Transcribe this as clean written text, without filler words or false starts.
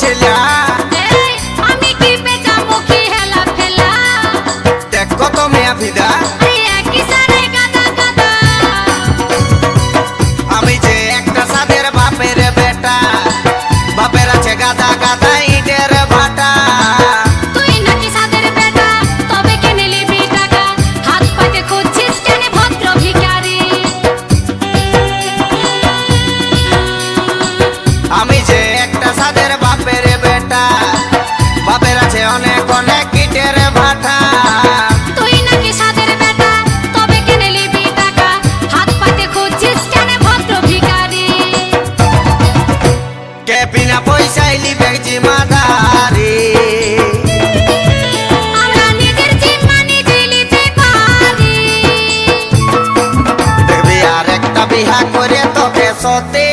ছিলা আমি কি বেচা মুখী হেলা ফেলা দেখো তো মিয়া ভিদা একই সারে গাদা গাদা আমি যে একটা সাদের বাপের বেটা বাপের আছে গাদা গাদা ইটের ভাটা তুই নাকি সাদের বেটা তবে কিনে নিবি টাকা হাত পাতে খুঁজছিস কেন ভদ্র ভিখারি আমি যে একটা সাদের বাপের বেটা বাপের আছে অনেক অনেক ইটের ভাটা তুই নাকি সাদের বেটা তবে কিনে নিবি টাকা হাত পাতে খুঁজছিস কেন ভদ্র ভিখারি কে বিনা পয়সায় লিবে জিম্মাদারি আমরা নিজের জিম্মা নিজে নিতে পারি দেখবি আর একটা বিহা করে তোকে সত্যি